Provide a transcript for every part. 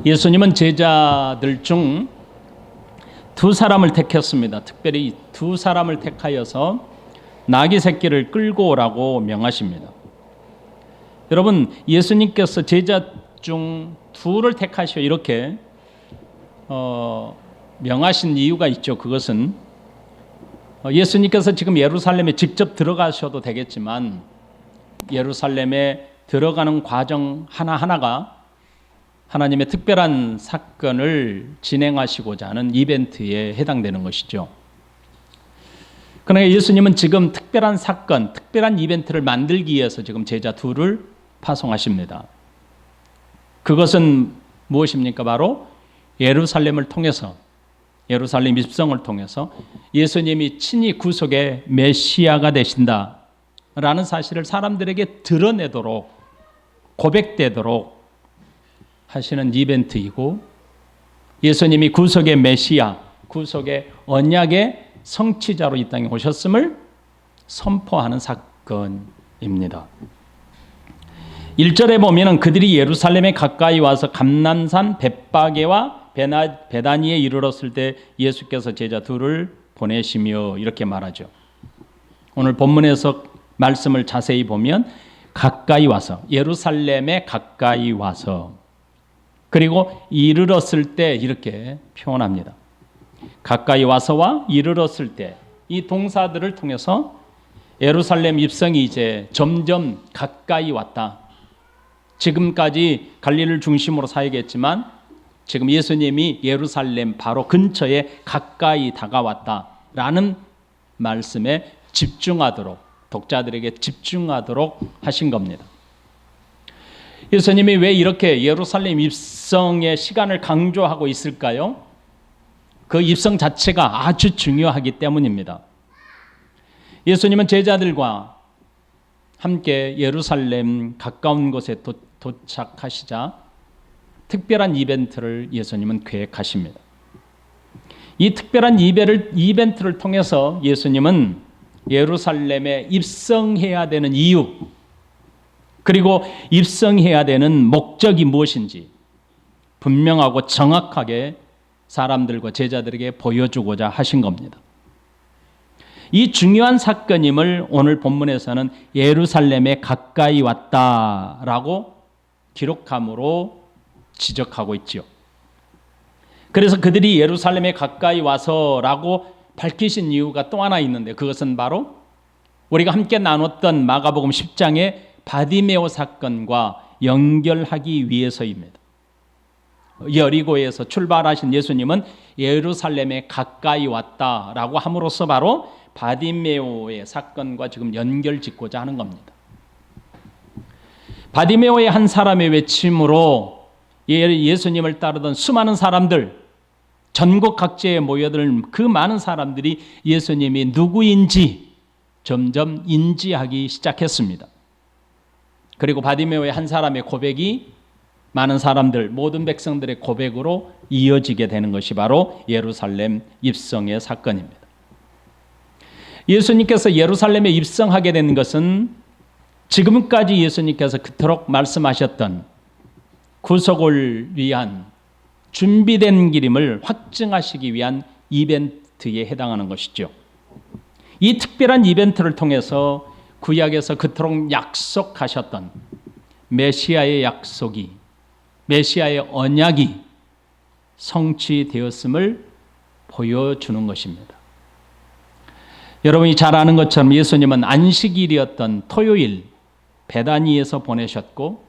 예수님은 제자들 중 두 사람을 택했습니다. 특별히 두 사람을 택하여서 나귀 새끼를 끌고 오라고 명하십니다. 여러분, 예수님께서 제자 중 둘을 택하시오 이렇게 명하신 이유가 있죠. 그것은 예수님께서 지금 예루살렘에 직접 들어가셔도 되겠지만 예루살렘에 들어가는 과정 하나하나가 하나님의 특별한 사건을 진행하시고자 하는 이벤트에 해당되는 것이죠. 그러나 예수님은 지금 특별한 사건, 특별한 이벤트를 만들기 위해서 지금 제자 둘을 파송하십니다. 그것은 무엇입니까? 바로 예루살렘을 통해서, 예루살렘 입성을 통해서 예수님이 친히 구속의 메시아가 되신다라는 사실을 사람들에게 드러내도록, 고백되도록 하시는 이벤트이고, 예수님이 구속의 메시아, 구속의 언약의 성취자로 이 땅에 오셨음을 선포하는 사건입니다. 1절에 보면 그들이 예루살렘에 가까이 와서 감람산 벳바게와 베다니에 이르렀을 때 예수께서 제자 둘을 보내시며 이렇게 말하죠. 오늘 본문에서 말씀을 자세히 보면 가까이 와서, 예루살렘에 가까이 와서, 그리고 이르렀을 때 이렇게 표현합니다. 가까이 와서와 이르렀을 때, 이 동사들을 통해서 예루살렘 입성이 이제 점점 가까이 왔다. 지금까지 갈릴리를 중심으로 사역했지만 지금 예수님이 예루살렘 바로 근처에 가까이 다가왔다라는 말씀에 집중하도록, 독자들에게 집중하도록 하신 겁니다. 예수님이 왜 이렇게 예루살렘 입성의 시간을 강조하고 있을까요? 그 입성 자체가 아주 중요하기 때문입니다. 예수님은 제자들과 함께 예루살렘 가까운 곳에 도착하시자 특별한 이벤트를 예수님은 계획하십니다. 이 특별한 이벤트를 통해서 예수님은 예루살렘에 입성해야 되는 이유, 그리고 입성해야 되는 목적이 무엇인지 분명하고 정확하게 사람들과 제자들에게 보여주고자 하신 겁니다. 이 중요한 사건임을 오늘 본문에서는 예루살렘에 가까이 왔다라고 기록함으로 지적하고 있죠. 그래서 그들이 예루살렘에 가까이 와서라고 밝히신 이유가 또 하나 있는데, 그것은 바로 우리가 함께 나눴던 마가복음 10장의 바디메오 사건과 연결하기 위해서입니다. 여리고에서 출발하신 예수님은 예루살렘에 가까이 왔다라고 함으로써 바로 바디메오의 사건과 지금 연결짓고자 하는 겁니다. 바디메오의 한 사람의 외침으로 예수님을 따르던 수많은 사람들, 전국 각지에 모여든 그 많은 사람들이 예수님이 누구인지 점점 인지하기 시작했습니다. 그리고 바디메오의 한 사람의 고백이 많은 사람들, 모든 백성들의 고백으로 이어지게 되는 것이 바로 예루살렘 입성의 사건입니다. 예수님께서 예루살렘에 입성하게 된 것은 지금까지 예수님께서 그토록 말씀하셨던 구속을 위한 준비된 길임을 확증하시기 위한 이벤트에 해당하는 것이죠. 이 특별한 이벤트를 통해서 구약에서 그토록 약속하셨던 메시아의 약속이, 메시아의 언약이 성취되었음을 보여주는 것입니다. 여러분이 잘 아는 것처럼 예수님은 안식일이었던 토요일 베다니에서 보내셨고,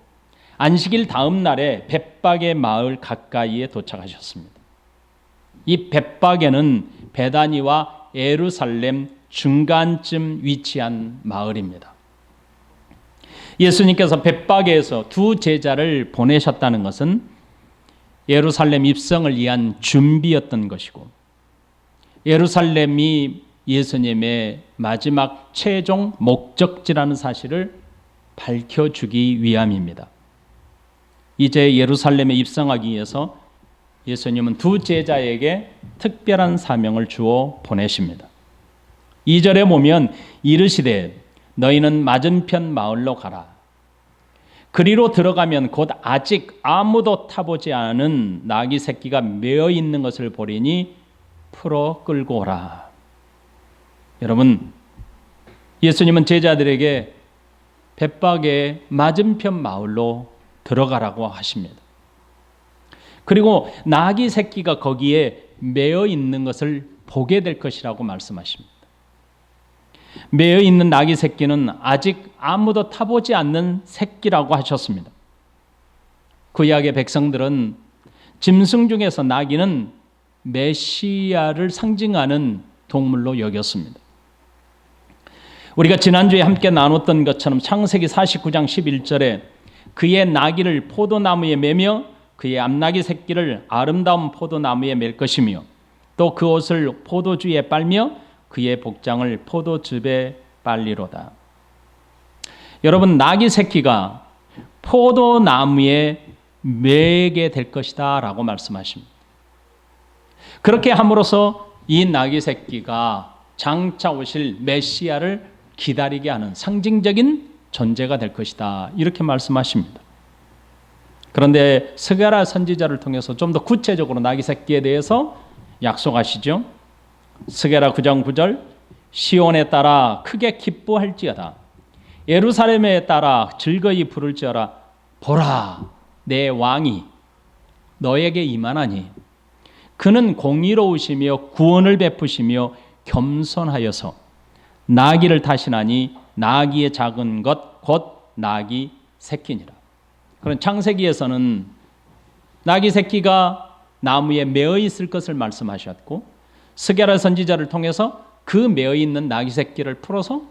안식일 다음 날에 벳바게 마을 가까이에 도착하셨습니다. 이 벳바게는 베다니와 예루살렘 중간쯤 위치한 마을입니다. 예수님께서 벳바게에서 두 제자를 보내셨다는 것은 예루살렘 입성을 위한 준비였던 것이고, 예루살렘이 예수님의 마지막 최종 목적지라는 사실을 밝혀주기 위함입니다. 이제 예루살렘에 입성하기 위해서 예수님은 두 제자에게 특별한 사명을 주어 보내십니다. 2절에 보면 이르시되 너희는 맞은편 마을로 가라. 그리로 들어가면 곧 아직 아무도 타보지 않은 나귀 새끼가 메어 있는 것을 보리니 풀어 끌고 오라. 여러분, 예수님은 제자들에게 벳박의 맞은편 마을로 들어가라고 하십니다. 그리고 나귀 새끼가 거기에 메어 있는 것을 보게 될 것이라고 말씀하십니다. 메어 있는 나귀 새끼는 아직 아무도 타보지 않는 새끼라고 하셨습니다. 구약의 백성들은 짐승 중에서 나귀는 메시아를 상징하는 동물로 여겼습니다. 우리가 지난주에 함께 나눴던 것처럼 창세기 49장 11절에 그의 나귀를 포도나무에 매며 그의 암나귀 새끼를 아름다운 포도나무에 맬 것이며 또 그 옷을 포도주에 빨며 그의 복장을 포도즙에 빨리로다. 여러분, 나귀 새끼가 포도나무에 매게 될 것이다 라고 말씀하십니다. 그렇게 함으로써 이 나귀 새끼가 장차 오실 메시아를 기다리게 하는 상징적인 존재가 될 것이다, 이렇게 말씀하십니다. 그런데 스가랴 선지자를 통해서 좀 더 구체적으로 나귀 새끼에 대해서 약속하시죠. 스가랴 9장 9절, 시온에 따라 크게 기뻐할지어다, 예루살렘에 따라 즐거이 부를지어다. 보라, 내 왕이 너에게 임하나니 그는 공의로우시며 구원을 베푸시며 겸손하여서 나귀를 타시나니 나귀의 작은 것 곧 나귀 새끼니라. 그런 창세기에서는 나귀 새끼가 나무에 매어 있을 것을 말씀하셨고, 스가랴 선지자를 통해서 그 매어 있는 나귀 새끼를 풀어서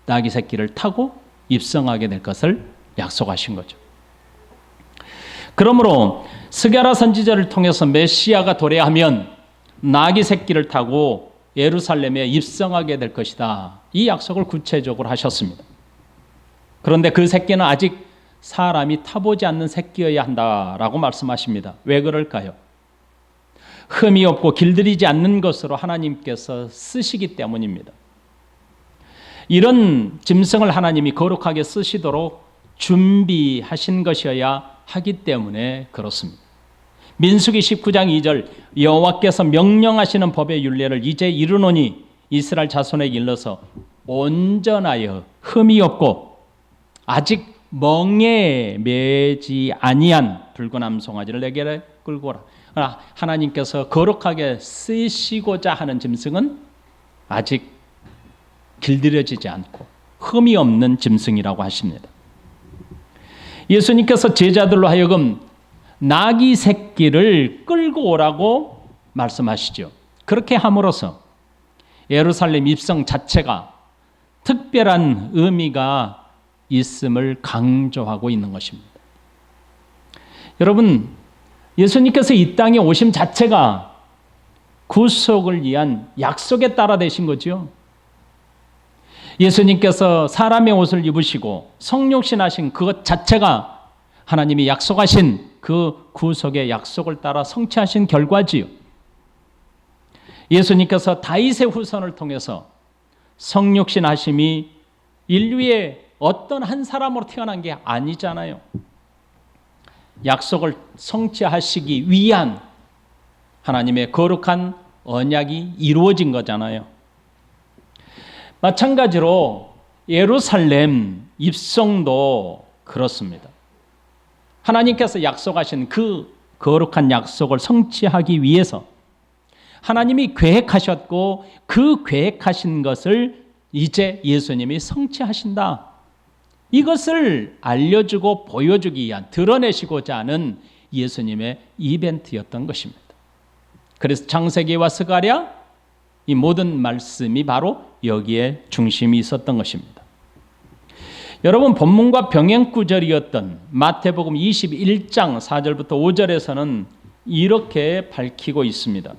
나귀 새끼를 타고 입성하게 될 것을 약속하신 거죠. 그러므로 스가랴 선지자를 통해서 메시아가 도래하면 나귀 새끼를 타고 예루살렘에 입성하게 될 것이다, 이 약속을 구체적으로 하셨습니다. 그런데 그 새끼는 아직 사람이 타보지 않는 새끼여야 한다라고 말씀하십니다. 왜 그럴까요? 흠이 없고 길들이지 않는 것으로 하나님께서 쓰시기 때문입니다. 이런 짐승을 하나님이 거룩하게 쓰시도록 준비하신 것이어야 하기 때문에 그렇습니다. 민수기 19장 2절, 여호와께서 명령하시는 법의 율례를 이제 이루노니 이스라엘 자손에게 일러서 온전하여 흠이 없고 아직 멍에 매지 아니한 붉은 암송아지를 내게 끌고 오라. 하나님께서 거룩하게 쓰시고자 하는 짐승은 아직 길들여지지 않고 흠이 없는 짐승이라고 하십니다. 예수님께서 제자들로 하여금 나귀 새끼를 끌고 오라고 말씀하시죠. 그렇게 함으로써 예루살렘 입성 자체가 특별한 의미가 있음을 강조하고 있는 것입니다. 여러분, 예수님께서 이 땅에 오심 자체가 구속을 위한 약속에 따라 되신 거죠. 예수님께서 사람의 옷을 입으시고 성육신하신 그것 자체가 하나님이 약속하신 그 구속의 약속을 따라 성취하신 결과지요. 예수님께서 다윗의 후손을 통해서 성육신하심이 인류의 어떤 한 사람으로 태어난 게 아니잖아요. 약속을 성취하시기 위한 하나님의 거룩한 언약이 이루어진 거잖아요. 마찬가지로 예루살렘 입성도 그렇습니다. 하나님께서 약속하신 그 거룩한 약속을 성취하기 위해서 하나님이 계획하셨고 그 계획하신 것을 이제 예수님이 성취하신다, 이것을 알려주고 보여주기 위한, 드러내시고자 하는 예수님의 이벤트였던 것입니다. 그래서 창세기와 스가랴 이 모든 말씀이 바로 여기에 중심이 있었던 것입니다. 여러분, 본문과 병행 구절이었던 마태복음 21장 4절부터 5절에서는 이렇게 밝히고 있습니다.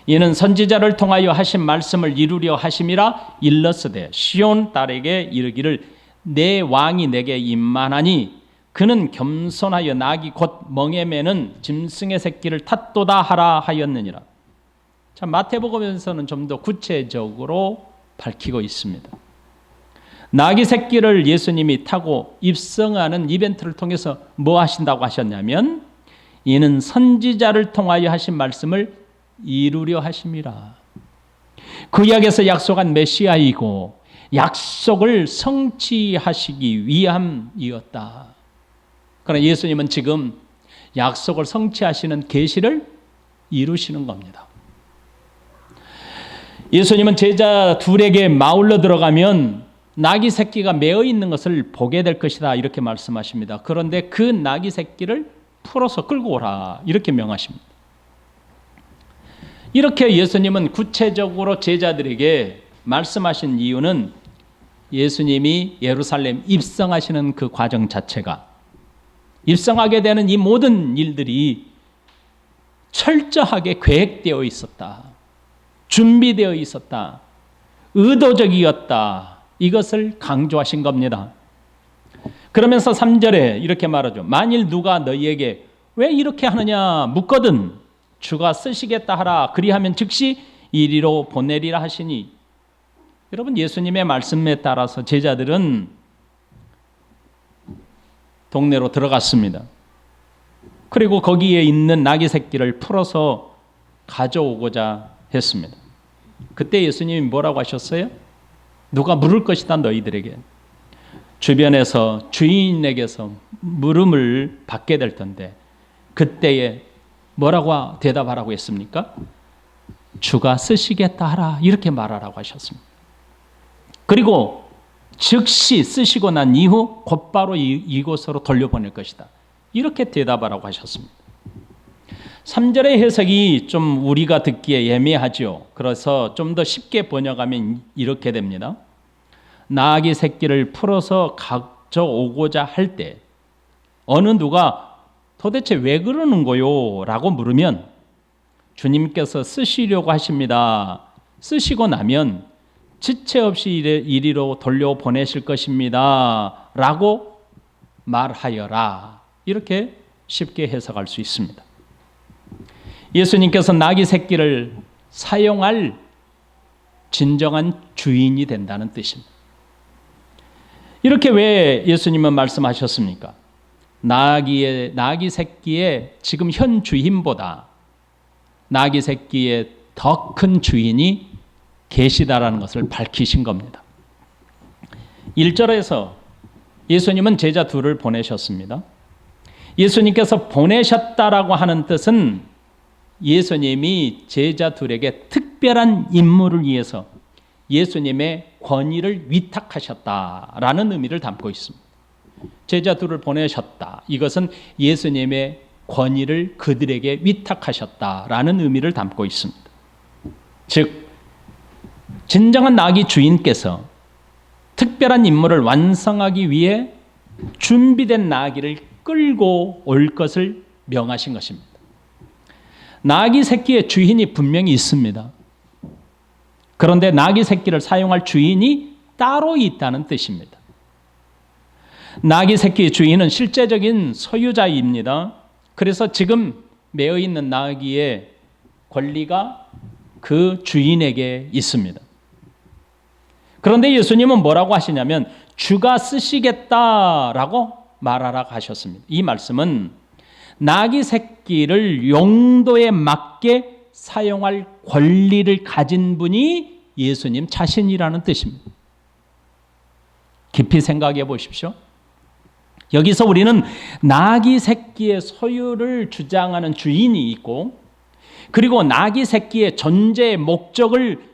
이는 선지자를 통하여 하신 말씀을 이루려 하심이라 일렀으되 시온 딸에게 이르기를 내 왕이 내게 임만하니 그는 겸손하여 나귀 곧 멍에 매는 짐승의 새끼를 탔도다 하라 하였느니라. 자, 마태복음에서는 좀 더 구체적으로 밝히고 있습니다. 나귀 새끼를 예수님이 타고 입성하는 이벤트를 통해서 뭐 하신다고 하셨냐면 이는 선지자를 통하여 하신 말씀을 이루려 하심이라. 구약에서 약속한 메시아이고 약속을 성취하시기 위함이었다. 그러나 예수님은 지금 약속을 성취하시는 계시를 이루시는 겁니다. 예수님은 제자 둘에게 마을로 들어가면 나귀 새끼가 매어 있는 것을 보게 될 것이다 이렇게 말씀하십니다. 그런데 그 나귀 새끼를 풀어서 끌고 오라 이렇게 명하십니다. 이렇게 예수님은 구체적으로 제자들에게 말씀하신 이유는 예수님이 예루살렘 입성하시는 그 과정 자체가 입성하게 되는 이 모든 일들이 철저하게 계획되어 있었다. 준비되어 있었다. 의도적이었다. 이것을 강조하신 겁니다. 그러면서 3절에 이렇게 말하죠. 만일 누가 너희에게 왜 이렇게 하느냐 묻거든 주가 쓰시겠다 하라. 그리하면 즉시 이리로 보내리라 하시니. 여러분 예수님의 말씀에 따라서 제자들은 동네로 들어갔습니다. 그리고 거기에 있는 나귀 새끼를 풀어서 가져오고자 했습니다. 그때 예수님이 뭐라고 하셨어요? 누가 물을 것이다 너희들에게. 주변에서 주인에게서 물음을 받게 될 텐데 그때에 뭐라고 대답하라고 했습니까? 주가 쓰시겠다 하라 이렇게 말하라고 하셨습니다. 그리고 즉시 쓰시고 난 이후 곧바로 이곳으로 돌려보낼 것이다 이렇게 대답하라고 하셨습니다. 3절의 해석이 좀 우리가 듣기에 애매하죠. 그래서 좀 더 쉽게 번역하면 이렇게 됩니다. 나귀 새끼를 풀어서 가져오고자 할 때 어느 누가 도대체 왜 그러는 거요? 라고 물으면 주님께서 쓰시려고 하십니다. 쓰시고 나면 지체 없이 이리로 돌려보내실 것입니다. 라고 말하여라. 이렇게 쉽게 해석할 수 있습니다. 예수님께서 나귀 새끼를 사용할 진정한 주인이 된다는 뜻입니다. 이렇게 왜 예수님은 말씀하셨습니까? 나귀 새끼의 지금 현 주인보다 나귀 새끼의 더 큰 주인이 계시다라는 것을 밝히신 겁니다. 1절에서 예수님은 제자 둘을 보내셨습니다. 예수님께서 보내셨다라고 하는 뜻은 예수님이 제자 둘에게 특별한 임무를 위해서 예수님의 권위를 위탁하셨다라는 의미를 담고 있습니다. 제자 둘을 보내셨다. 이것은 예수님의 권위를 그들에게 위탁하셨다라는 의미를 담고 있습니다. 즉 진정한 나귀 주인께서 특별한 임무를 완성하기 위해 준비된 나귀를 끌고 올 것을 명하신 것입니다. 나귀 새끼의 주인이 분명히 있습니다. 그런데 나귀 새끼를 사용할 주인이 따로 있다는 뜻입니다. 나귀 새끼의 주인은 실제적인 소유자입니다. 그래서 지금 매어 있는 나귀의 권리가 그 주인에게 있습니다. 그런데 예수님은 뭐라고 하시냐면 주가 쓰시겠다라고 말하라고 하셨습니다. 이 말씀은 나귀 새끼를 용도에 맞게 사용할 권리를 가진 분이 예수님 자신이라는 뜻입니다. 깊이 생각해 보십시오. 여기서 우리는 나귀 새끼의 소유를 주장하는 주인이 있고 그리고 나귀 새끼의 존재의 목적을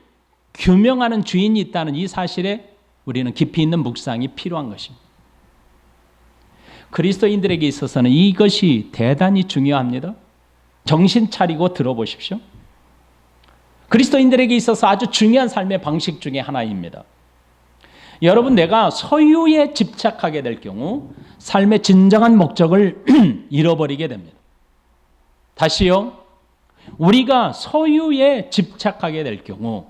규명하는 주인이 있다는 이 사실에 우리는 깊이 있는 묵상이 필요한 것입니다. 그리스도인들에게 있어서는 이것이 대단히 중요합니다. 정신 차리고 들어보십시오. 그리스도인들에게 있어서 아주 중요한 삶의 방식 중에 하나입니다. 여러분, 내가 소유에 집착하게 될 경우 삶의 진정한 목적을 잃어버리게 됩니다. 다시요. 우리가 소유에 집착하게 될 경우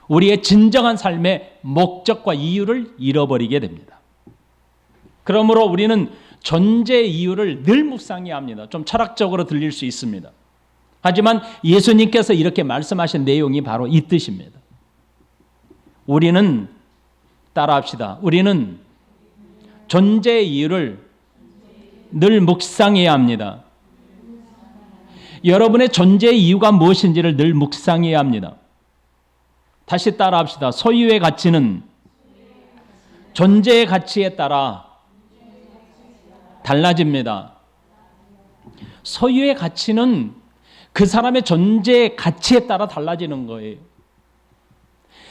우리의 진정한 삶의 목적과 이유를 잃어버리게 됩니다. 그러므로 우리는 존재의 이유를 늘 묵상해야 합니다. 좀 철학적으로 들릴 수 있습니다. 하지만 예수님께서 이렇게 말씀하신 내용이 바로 이 뜻입니다. 우리는 따라합시다. 우리는 존재의 이유를 늘 묵상해야 합니다. 여러분의 존재의 이유가 무엇인지를 늘 묵상해야 합니다. 다시 따라합시다. 소유의 가치는 존재의 가치에 따라 달라집니다. 소유의 가치는 그 사람의 존재의 가치에 따라 달라지는 거예요.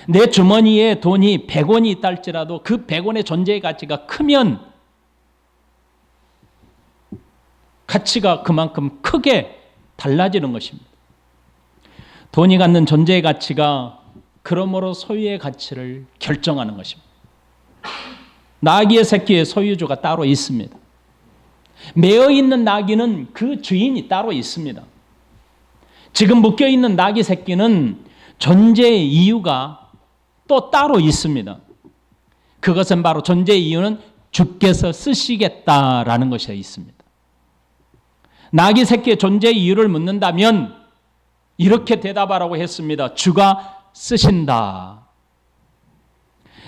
내 주머니에 돈이 100원이 있다 할지라도 그 100원의 존재의 가치가 크면 가치가 그만큼 크게 달라지는 것입니다. 돈이 갖는 존재의 가치가 그러므로 소유의 가치를 결정하는 것입니다. 나귀의 새끼의 소유주가 따로 있습니다. 매어 있는 나귀는 그 주인이 따로 있습니다. 지금 묶여 있는 나귀 새끼는 존재의 이유가 또 따로 있습니다. 그것은 바로 존재의 이유는 주께서 쓰시겠다라는 것이 있습니다. 나귀 새끼의 존재의 이유를 묻는다면 이렇게 대답하라고 했습니다. 주가 쓰신다.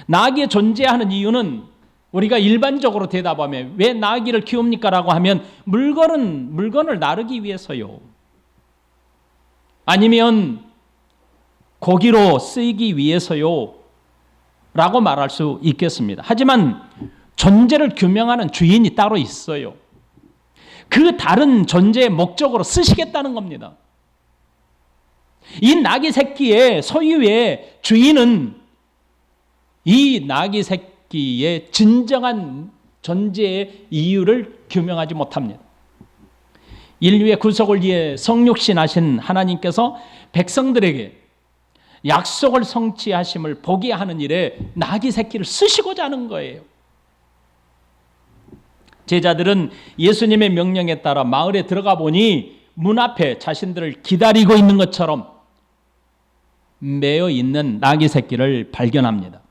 나귀의 존재하는 이유는 우리가 일반적으로 대답하면 왜 나귀를 키웁니까? 라고 하면 물건을 나르기 위해서요. 아니면 고기로 쓰이기 위해서요. 라고 말할 수 있겠습니다. 하지만 존재를 규명하는 주인이 따로 있어요. 그 다른 존재의 목적으로 쓰시겠다는 겁니다. 이 나귀 새끼의 소유의 주인은 이 나귀 새끼의 진정한 존재의 이유를 규명하지 못합니다. 인류의 구속을 위해 성육신하신 하나님께서 백성들에게 약속을 성취하심을 보게 하는 일에 나귀 새끼를 쓰시고자 하는 거예요. 제자들은 예수님의 명령에 따라 마을에 들어가 보니 문 앞에 자신들을 기다리고 있는 것처럼 매어 있는 나귀 새끼를 발견합니다.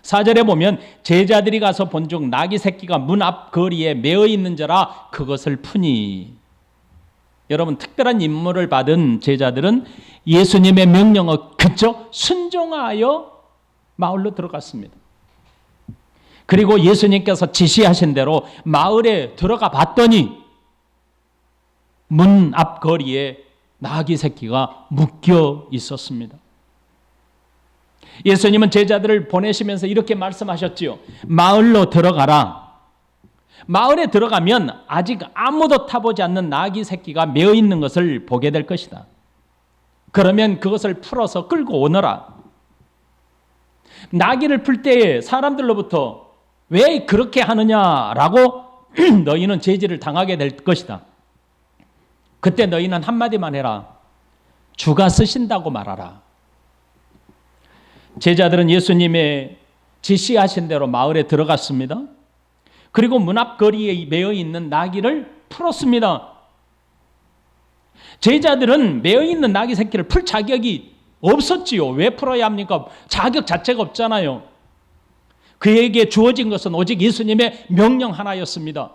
4절에 보면 제자들이 가서 본즉 나귀 새끼가 문 앞 거리에 매어 있는지라 그것을 푸니. 여러분, 특별한 임무를 받은 제자들은 예수님의 명령을 그저 순종하여 마을로 들어갔습니다. 그리고 예수님께서 지시하신 대로 마을에 들어가 봤더니 문 앞 거리에 나귀 새끼가 묶여 있었습니다. 예수님은 제자들을 보내시면서 이렇게 말씀하셨지요. 마을로 들어가라. 마을에 들어가면 아직 아무도 타보지 않는 나귀 새끼가 매어 있는 것을 보게 될 것이다. 그러면 그것을 풀어서 끌고 오너라. 나귀를 풀 때에 사람들로부터 왜 그렇게 하느냐라고 너희는 제지를 당하게 될 것이다. 그때 너희는 한마디만 해라. 주가 쓰신다고 말하라. 제자들은 예수님의 지시하신 대로 마을에 들어갔습니다. 그리고 문 앞 거리에 매어 있는 나귀를 풀었습니다. 제자들은 매어 있는 나귀 새끼를 풀 자격이 없었지요. 왜 풀어야 합니까? 자격 자체가 없잖아요. 그에게 주어진 것은 오직 예수님의 명령 하나였습니다.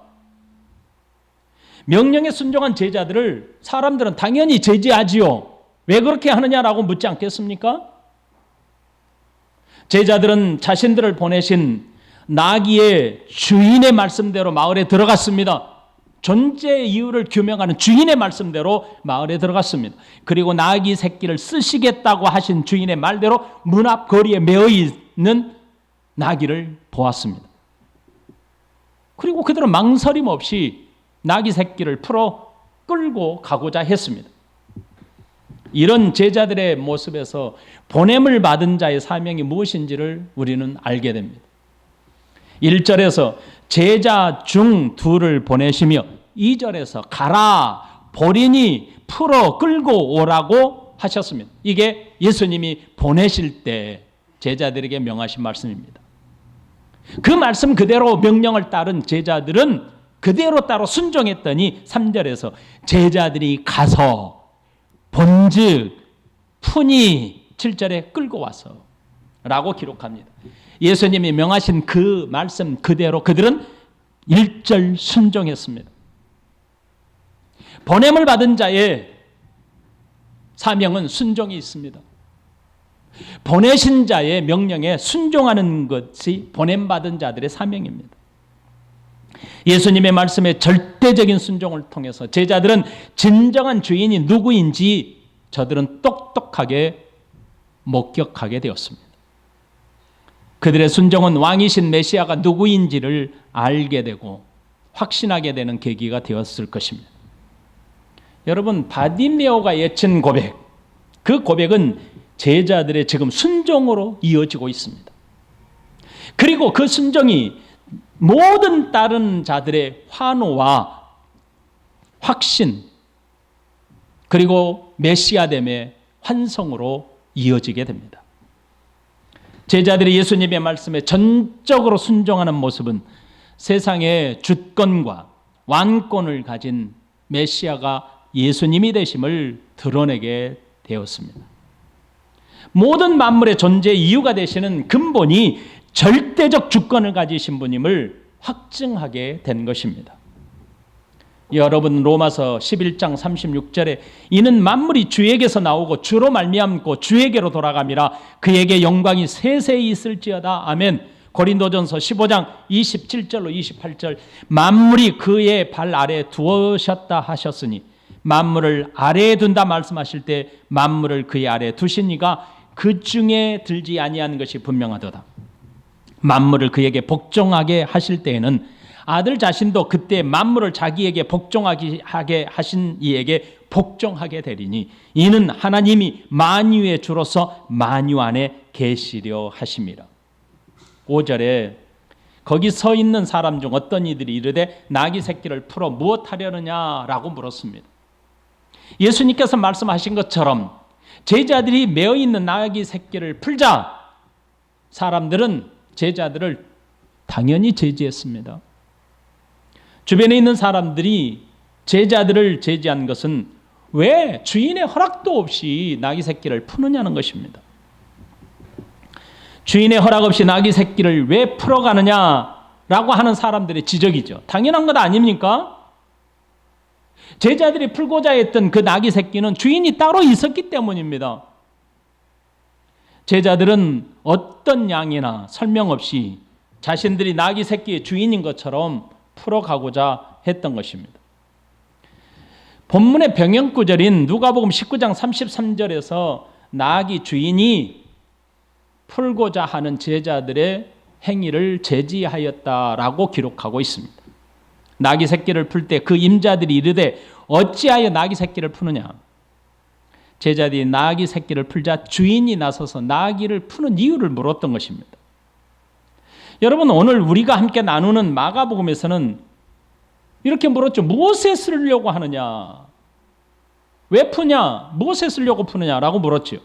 명령에 순종한 제자들을 사람들은 당연히 제지하지요. 왜 그렇게 하느냐라고 묻지 않겠습니까? 제자들은 자신들을 보내신 나귀의 주인의 말씀대로 마을에 들어갔습니다. 존재의 이유를 규명하는 주인의 말씀대로 마을에 들어갔습니다. 그리고 나귀 새끼를 쓰시겠다고 하신 주인의 말대로 문 앞 거리에 매어 있는 나귀를 보았습니다. 그리고 그들은 망설임 없이 나귀 새끼를 풀어 끌고 가고자 했습니다. 이런 제자들의 모습에서 보냄을 받은 자의 사명이 무엇인지를 우리는 알게 됩니다. 1절에서 제자 중 둘을 보내시며 2절에서 가라 보리니 풀어 끌고 오라고 하셨습니다. 이게 예수님이 보내실 때 제자들에게 명하신 말씀입니다. 그 말씀 그대로 명령을 따른 제자들은 그대로 따로 순종했더니 3절에서 제자들이 가서 본즉 푸니 7절에 끌고 와서 라고 기록합니다. 예수님이 명하신 그 말씀 그대로 그들은 1절 순종했습니다. 보냄을 받은 자의 사명은 순종이 있습니다. 보내신 자의 명령에 순종하는 것이 보냄받은 자들의 사명입니다. 예수님의 말씀에 절대적인 순종을 통해서 제자들은 진정한 주인이 누구인지 저들은 똑똑하게 목격하게 되었습니다. 그들의 순종은 왕이신 메시아가 누구인지를 알게 되고 확신하게 되는 계기가 되었을 것입니다. 여러분, 바디메오가 외친 고백, 그 고백은 제자들의 지금 순종으로 이어지고 있습니다. 그리고 그 순종이 모든 다른 자들의 환호와 확신, 그리고 메시아됨의 환성으로 이어지게 됩니다. 제자들이 예수님의 말씀에 전적으로 순종하는 모습은 세상의 주권과 왕권을 가진 메시아가 예수님이 되심을 드러내게 되었습니다. 모든 만물의 존재 이유가 되시는 근본이 절대적 주권을 가지신 분임을 확증하게 된 것입니다. 여러분, 로마서 11장 36절에 이는 만물이 주에게서 나오고 주로 말미암고 주에게로 돌아감이라 그에게 영광이 세세히 있을지어다. 아멘. 고린도전서 15장 27절로 28절 만물이 그의 발 아래 두셨다 하셨으니 만물을 아래에 둔다 말씀하실 때 만물을 그의 아래에 두신 이가 그 중에 들지 아니한 것이 분명하도다. 만물을 그에게 복종하게 하실 때에는 아들 자신도 그때 만물을 자기에게 복종하게 하신 이에게 복종하게 되리니 이는 하나님이 만유의 주로서 만유 안에 계시려 하심이라. 5절에 거기 서 있는 사람 중 어떤 이들이 이르되 나귀 새끼를 풀어 무엇하려느냐라고 물었습니다. 예수님께서 말씀하신 것처럼 제자들이 메어 있는 나귀 새끼를 풀자 사람들은 제자들을 당연히 제지했습니다. 주변에 있는 사람들이 제자들을 제지한 것은 왜 주인의 허락도 없이 나귀 새끼를 푸느냐는 것입니다. 주인의 허락 없이 나귀 새끼를 왜 풀어가느냐라고 하는 사람들의 지적이죠. 당연한 것 아닙니까? 제자들이 풀고자 했던 그 나귀 새끼는 주인이 따로 있었기 때문입니다. 제자들은 어떤 양이나 설명 없이 자신들이 나귀 새끼의 주인인 것처럼 풀어가고자 했던 것입니다. 본문의 병영구절인 누가복음 19장 33절에서 나귀 주인이 풀고자 하는 제자들의 행위를 제지하였다라고 기록하고 있습니다. 나귀 새끼를 풀 때 그 임자들이 이르되 어찌하여 나귀 새끼를 푸느냐. 제자들이 나귀 새끼를 풀자 주인이 나서서 나귀를 푸는 이유를 물었던 것입니다. 여러분, 오늘 우리가 함께 나누는 마가복음에서는 이렇게 물었죠. 무엇에 쓰려고 하느냐? 왜 푸냐? 무엇에 쓰려고 푸느냐라고 물었죠.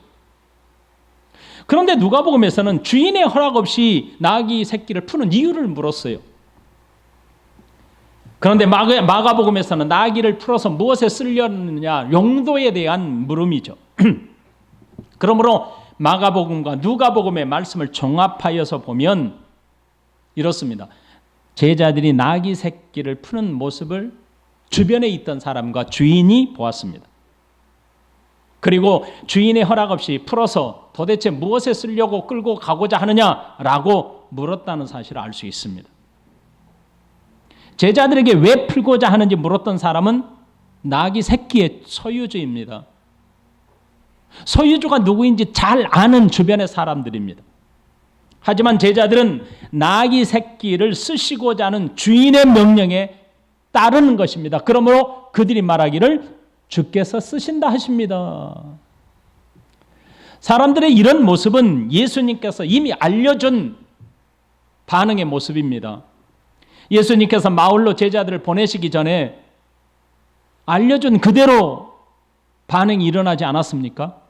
그런데 누가복음에서는 주인의 허락 없이 나귀 새끼를 푸는 이유를 물었어요. 그런데 마가복음에서는 나귀를 풀어서 무엇에 쓰려느냐? 용도에 대한 물음이죠. 그러므로 마가복음과 누가복음의 말씀을 종합하여서 보면 이렇습니다. 제자들이 나귀 새끼를 푸는 모습을 주변에 있던 사람과 주인이 보았습니다. 그리고 주인의 허락 없이 풀어서 도대체 무엇에 쓰려고 끌고 가고자 하느냐라고 물었다는 사실을 알 수 있습니다. 제자들에게 왜 풀고자 하는지 물었던 사람은 나귀 새끼의 소유주입니다. 소유주가 누구인지 잘 아는 주변의 사람들입니다. 하지만 제자들은 나귀 새끼를 쓰시고자 하는 주인의 명령에 따르는 것입니다. 그러므로 그들이 말하기를 주께서 쓰신다 하십니다. 사람들의 이런 모습은 예수님께서 이미 알려준 반응의 모습입니다. 예수님께서 마을로 제자들을 보내시기 전에 알려준 그대로 반응이 일어나지 않았습니까?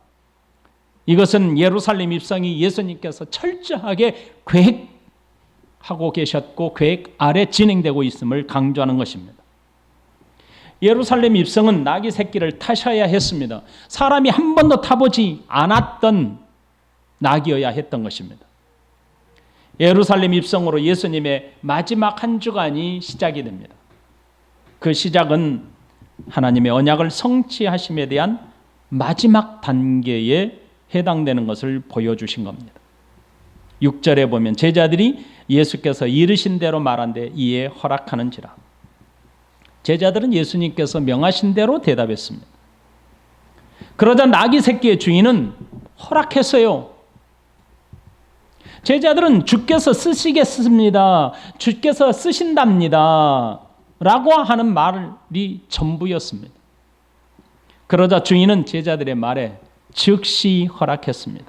이것은 예루살렘 입성이 예수님께서 철저하게 계획하고 계셨고 계획 아래 진행되고 있음을 강조하는 것입니다. 예루살렘 입성은 나귀 새끼를 타셔야 했습니다. 사람이 한 번도 타보지 않았던 나귀여야 했던 것입니다. 예루살렘 입성으로 예수님의 마지막 한 주간이 시작이 됩니다. 그 시작은 하나님의 언약을 성취하심에 대한 마지막 단계의 해당되는 것을 보여주신 겁니다. 6절에 보면 제자들이 예수께서 이르신 대로 말한데 이에 허락하는지라. 제자들은 예수님께서 명하신 대로 대답했습니다. 그러자 나귀 새끼의 주인은 허락했어요. 제자들은 주께서 쓰시겠습니다. 주께서 쓰신답니다. 라고 하는 말이 전부였습니다. 그러자 주인은 제자들의 말에 즉시 허락했습니다.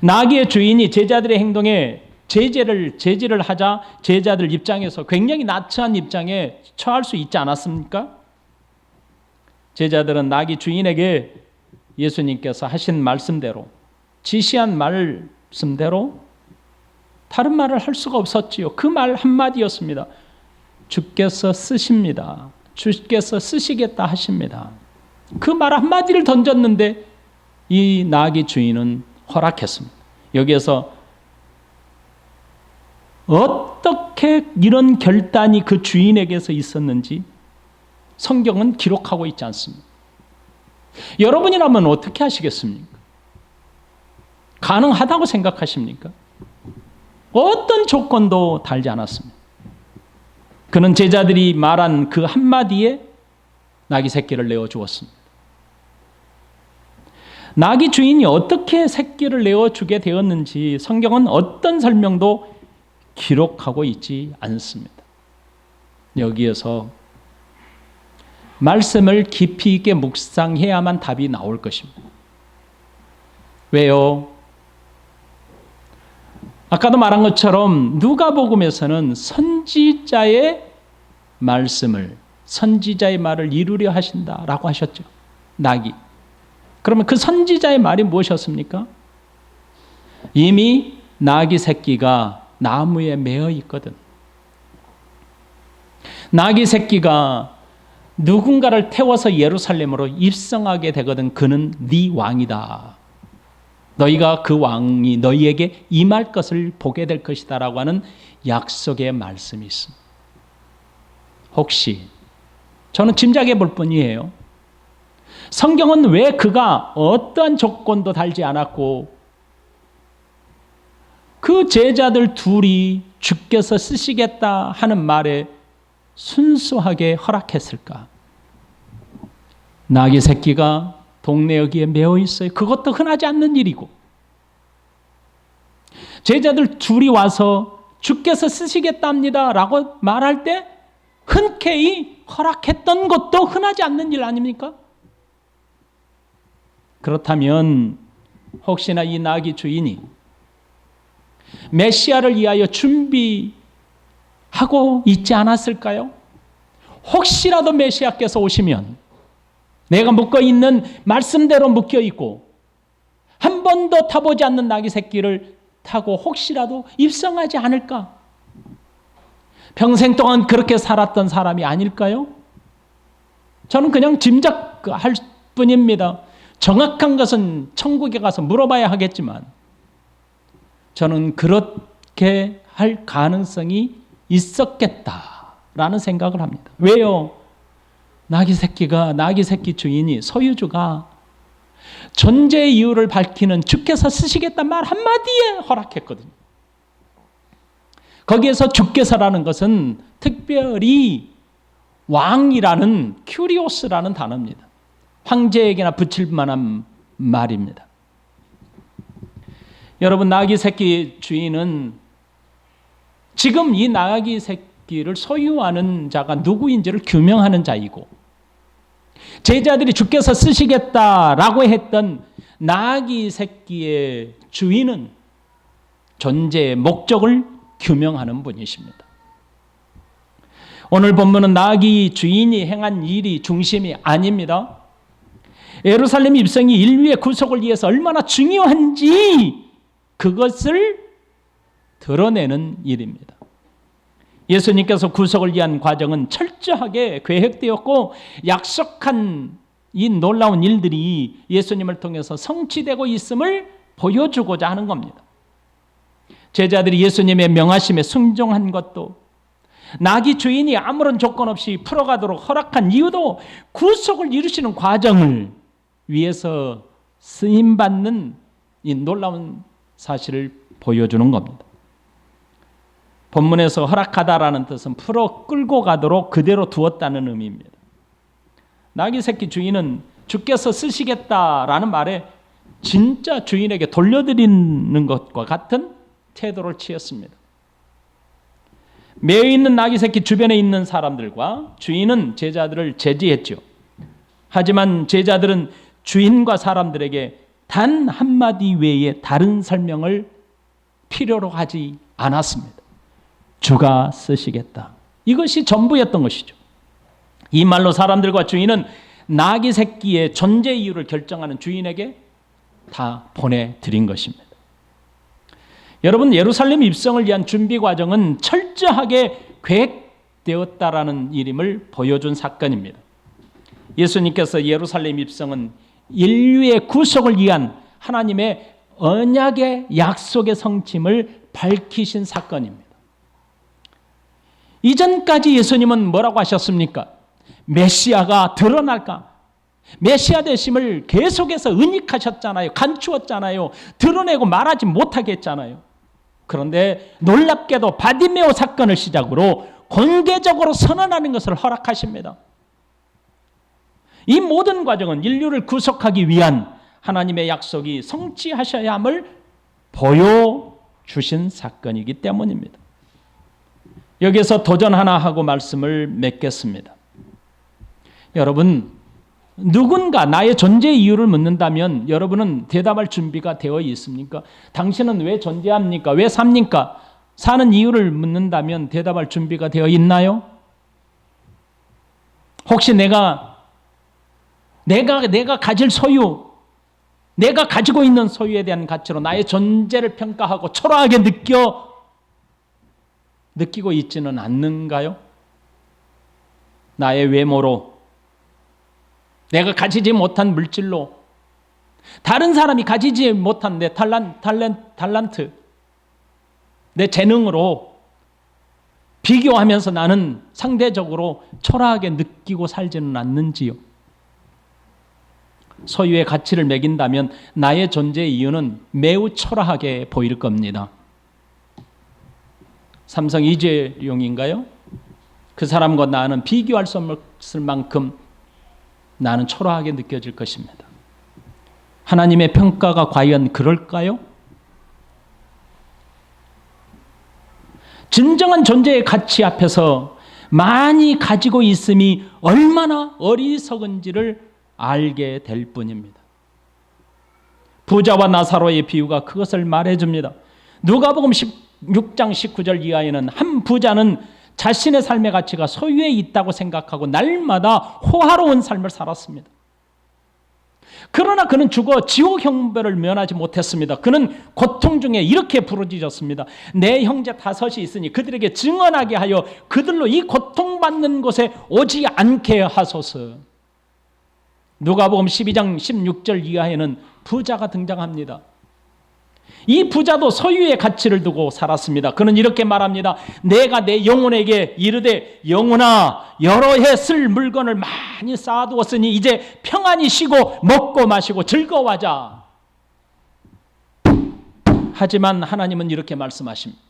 나귀의 주인이 제자들의 행동에 제지를 하자 제자들 입장에서 굉장히 나처한 입장에 처할 수 있지 않았습니까? 제자들은 나귀 주인에게 예수님께서 하신 말씀대로, 지시한 말씀대로 다른 말을 할 수가 없었지요. 그 말 한마디였습니다. 주께서 쓰십니다. 주께서 쓰시겠다 하십니다. 그 말 한마디를 던졌는데 이 나귀 주인은 허락했습니다. 여기에서 어떻게 이런 결단이 그 주인에게서 있었는지 성경은 기록하고 있지 않습니다. 여러분이라면 어떻게 하시겠습니까? 가능하다고 생각하십니까? 어떤 조건도 달지 않았습니다. 그는 제자들이 말한 그 한마디에 나귀 새끼를 내어주었습니다. 나귀 주인이 어떻게 새끼를 내어주게 되었는지 성경은 어떤 설명도 기록하고 있지 않습니다. 여기에서 말씀을 깊이 있게 묵상해야만 답이 나올 것입니다. 왜요? 아까도 말한 것처럼 누가복음에서는 선지자의 말씀을, 선지자의 말을 이루려 하신다라고 하셨죠. 나귀. 그러면 그 선지자의 말이 무엇이었습니까? 이미 나귀 새끼가 나무에 매어 있거든. 나귀 새끼가 누군가를 태워서 예루살렘으로 입성하게 되거든. 그는 네 왕이다. 너희가 그 왕이 너희에게 임할 것을 보게 될 것이다 라고 하는 약속의 말씀이 있습니다. 혹시 저는 짐작해 볼 뿐이에요. 성경은 왜 그가 어떠한 조건도 달지 않았고 그 제자들 둘이 주께서 쓰시겠다 하는 말에 순수하게 허락했을까? 나귀 새끼가 동네 여기에 매어 있어요. 그것도 흔하지 않는 일이고 제자들 둘이 와서 주께서 쓰시겠답니다 라고 말할 때 흔쾌히 허락했던 것도 흔하지 않는 일 아닙니까? 그렇다면 혹시나 이 나귀 주인이 메시아를 위하여 준비하고 있지 않았을까요? 혹시라도 메시아께서 오시면 내가 묶어있는 말씀대로 묶여있고 한 번도 타보지 않는 나귀 새끼를 타고 혹시라도 입성하지 않을까? 평생 동안 그렇게 살았던 사람이 아닐까요? 저는 그냥 짐작할 뿐입니다. 정확한 것은 천국에 가서 물어봐야 하겠지만 저는 그렇게 할 가능성이 있었겠다라는 생각을 합니다. 왜요? 나귀 새끼 주인이, 소유주가 존재의 이유를 밝히는 주께서 쓰시겠다는 말 한마디에 허락했거든요. 거기에서 주께서라는 것은 특별히 왕이라는 큐리오스라는 단어입니다. 황제에게나 붙일 만한 말입니다. 여러분, 나귀 새끼 주인은 지금 이 나귀 새끼를 소유하는 자가 누구인지를 규명하는 자이고 제자들이 주께서 쓰시겠다라고 했던 나귀 새끼의 주인은 존재의 목적을 규명하는 분이십니다. 오늘 본문은 나귀 주인이 행한 일이 중심이 아닙니다. 예루살렘 입성이 인류의 구속을 위해서 얼마나 중요한지 그것을 드러내는 일입니다. 예수님께서 구속을 위한 과정은 철저하게 계획되었고 약속한 이 놀라운 일들이 예수님을 통해서 성취되고 있음을 보여주고자 하는 겁니다. 제자들이 예수님의 명하심에 순종한 것도, 나귀 주인이 아무런 조건 없이 풀어가도록 허락한 이유도 구속을 이루시는 과정을 위해서 쓰임받는 이 놀라운 사실을 보여주는 겁니다. 본문에서 허락하다라는 뜻은 풀어 끌고 가도록 그대로 두었다는 의미입니다. 나귀 새끼 주인은 주께서 쓰시겠다라는 말에 진짜 주인에게 돌려드리는 것과 같은 태도를 취했습니다. 매여 있는 나귀 새끼 주변에 있는 사람들과 주인은 제자들을 제지했죠. 하지만 제자들은 주인과 사람들에게 단 한마디 외에 다른 설명을 필요로 하지 않았습니다. 주가 쓰시겠다. 이것이 전부였던 것이죠. 이 말로 사람들과 주인은 나귀 새끼의 존재 이유를 결정하는 주인에게 다 보내드린 것입니다. 여러분, 예루살렘 입성을 위한 준비 과정은 철저하게 계획되었다라는 일임을 보여준 사건입니다. 예수님께서 예루살렘 입성은 인류의 구속을 위한 하나님의 언약의 약속의 성취를 밝히신 사건입니다. 이전까지 예수님은 뭐라고 하셨습니까? 메시아가 드러날까? 메시아 되심을 계속해서 은닉하셨잖아요. 감추었잖아요. 드러내고 말하지 못하게 했잖아요. 그런데 놀랍게도 바디메오 사건을 시작으로 공개적으로 선언하는 것을 허락하십니다. 이 모든 과정은 인류를 구속하기 위한 하나님의 약속이 성취하셔야 함을 보여주신 사건이기 때문입니다. 여기서 도전 하나 하고 말씀을 맺겠습니다. 여러분, 누군가 나의 존재 이유를 묻는다면 여러분은 대답할 준비가 되어 있습니까? 당신은 왜 존재합니까? 왜 삽니까? 사는 이유를 묻는다면 대답할 준비가 되어 있나요? 혹시 내가 가질 소유, 내가 가지고 있는 소유에 대한 가치로 나의 존재를 평가하고 초라하게 느끼고 있지는 않는가요? 나의 외모로, 내가 가지지 못한 물질로, 다른 사람이 가지지 못한 내 탤런트, 내 재능으로 비교하면서 나는 상대적으로 초라하게 느끼고 살지는 않는지요? 소유의 가치를 매긴다면 나의 존재 이유는 매우 초라하게 보일 겁니다. 삼성 이재용인가요? 그 사람과 나는 비교할 수 없을 만큼 나는 초라하게 느껴질 것입니다. 하나님의 평가가 과연 그럴까요? 진정한 존재의 가치 앞에서 많이 가지고 있음이 얼마나 어리석은지를 알게 될 뿐입니다. 부자와 나사로의 비유가 그것을 말해줍니다. 누가복음 16장 19절 이하에는 한 부자는 자신의 삶의 가치가 소유에 있다고 생각하고 날마다 호화로운 삶을 살았습니다. 그러나 그는 죽어 지옥 형벌을 면하지 못했습니다. 그는 고통 중에 이렇게 부르짖었습니다. 내 형제 5이 있으니 그들에게 증언하게 하여 그들로 이 고통받는 곳에 오지 않게 하소서. 누가복음 12장 16절 이하에는 부자가 등장합니다. 이 부자도 소유의 가치를 두고 살았습니다. 그는 이렇게 말합니다. 내가 내 영혼에게 이르되 영혼아, 여러 해 쓸 물건을 많이 쌓아두었으니 이제 평안히 쉬고 먹고 마시고 즐거워하자. 하지만 하나님은 이렇게 말씀하십니다.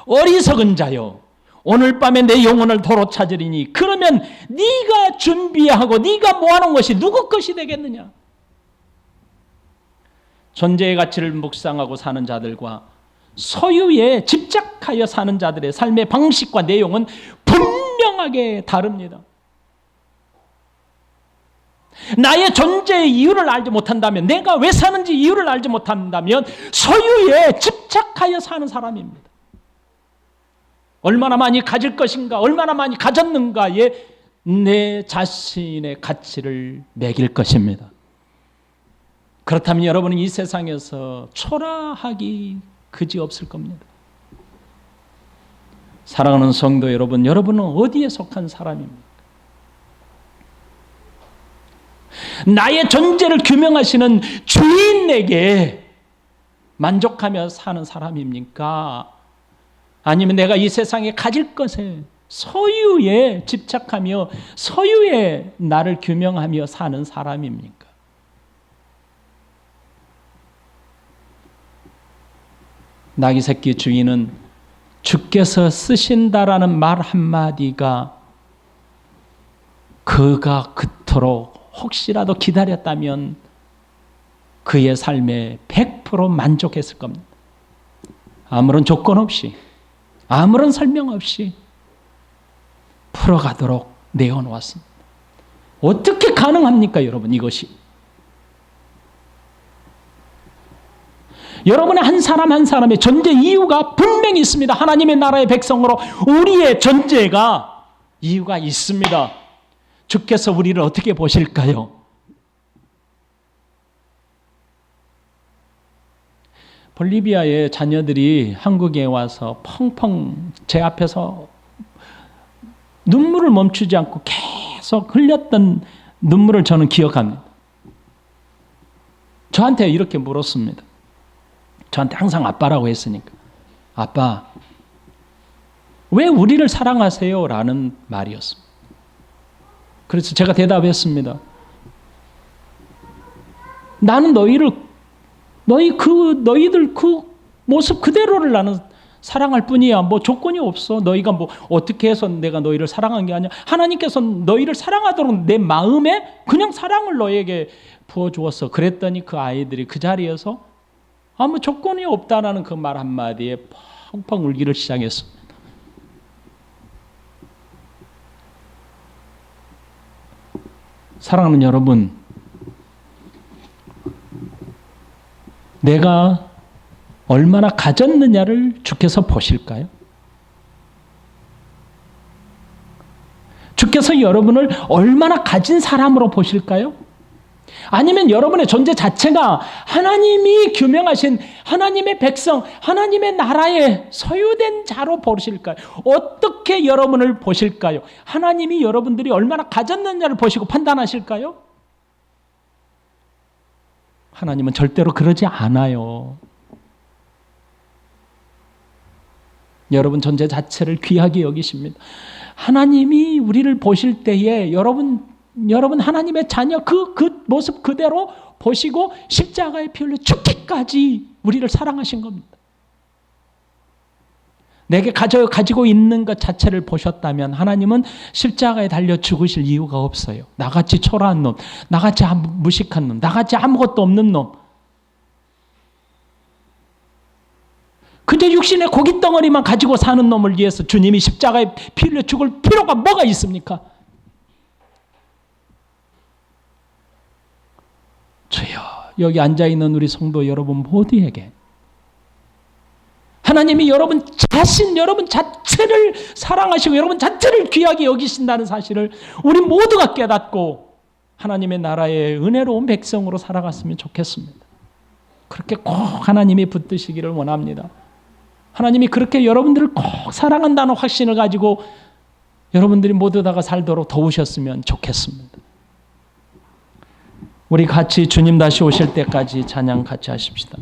어리석은 자여, 오늘 밤에 내 영혼을 도로 찾으리니 그러면 네가 준비하고 네가 모아놓은 것이 누구 것이 되겠느냐? 존재의 가치를 묵상하고 사는 자들과 소유에 집착하여 사는 자들의 삶의 방식과 내용은 분명하게 다릅니다. 나의 존재의 이유를 알지 못한다면, 내가 왜 사는지 이유를 알지 못한다면 소유에 집착하여 사는 사람입니다. 얼마나 많이 가질 것인가, 얼마나 많이 가졌는가에 내 자신의 가치를 매길 것입니다. 그렇다면 여러분은 이 세상에서 초라하기 그지없을 겁니다. 사랑하는 성도 여러분, 여러분은 어디에 속한 사람입니까? 나의 존재를 규명하시는 주인에게 만족하며 사는 사람입니까? 아니면 내가 이 세상에 가질 것에, 소유에 집착하며 소유에 나를 규명하며 사는 사람입니까? 나귀 새끼 주인은 주께서 쓰신다라는 말 한마디가 그가 그토록 혹시라도 기다렸다면 그의 삶에 100% 만족했을 겁니다. 아무런 조건 없이, 아무런 설명 없이 풀어가도록 내어놓았습니다. 어떻게 가능합니까, 여러분, 이것이? 여러분의 한 사람 한 사람의 존재 이유가 분명히 있습니다. 하나님의 나라의 백성으로 우리의 존재가 이유가 있습니다. 주께서 우리를 어떻게 보실까요? 볼리비아의 자녀들이 한국에 와서 펑펑 제 앞에서 눈물을 멈추지 않고 계속 흘렸던 눈물을 저는 기억합니다. 저한테 이렇게 물었습니다. 저한테 항상 아빠라고 했으니까. 아빠, 왜 우리를 사랑하세요? 라는 말이었습니다. 그래서 제가 대답했습니다. 나는 너희들 그 모습 그대로를 나는 사랑할 뿐이야. 뭐 조건이 없어. 너희가 뭐 어떻게 해서 내가 너희를 사랑한 게 아니야. 하나님께서 너희를 사랑하도록 내 마음에 그냥 사랑을 너에게 부어주었어. 그랬더니 그 아이들이 그 자리에서 아무 조건이 없다라는 그 말 한마디에 펑펑 울기를 시작했습니다. 사랑하는 여러분, 내가 얼마나 가졌느냐를 주께서 보실까요? 주께서 여러분을 얼마나 가진 사람으로 보실까요? 아니면 여러분의 존재 자체가 하나님이 규명하신 하나님의 백성, 하나님의 나라에 소유된 자로 보실까요? 어떻게 여러분을 보실까요? 하나님이 여러분들이 얼마나 가졌느냐를 보시고 판단하실까요? 하나님은 절대로 그러지 않아요. 여러분 존재 자체를 귀하게 여기십니다. 하나님이 우리를 보실 때에 여러분 하나님의 자녀 그 모습 그대로 보시고 십자가에 피 흘려 죽기까지 우리를 사랑하신 겁니다. 내게 가지고 있는 것 자체를 보셨다면 하나님은 십자가에 달려 죽으실 이유가 없어요. 나같이 초라한 놈, 나같이 무식한 놈, 나같이 아무것도 없는 놈, 그저 육신의 고깃덩어리만 가지고 사는 놈을 위해서 주님이 십자가에 피 흘려 죽을 필요가 뭐가 있습니까? 주여, 여기 앉아있는 우리 성도 여러분 모두에게 하나님이 여러분 자체를 사랑하시고 여러분 자체를 귀하게 여기신다는 사실을 우리 모두가 깨닫고 하나님의 나라의 은혜로운 백성으로 살아갔으면 좋겠습니다. 그렇게 꼭 하나님이 붙드시기를 원합니다. 하나님이 그렇게 여러분들을 꼭 사랑한다는 확신을 가지고 여러분들이 모두 다가 살도록 도우셨으면 좋겠습니다. 우리 같이 주님 다시 오실 때까지 찬양 같이 하십시다.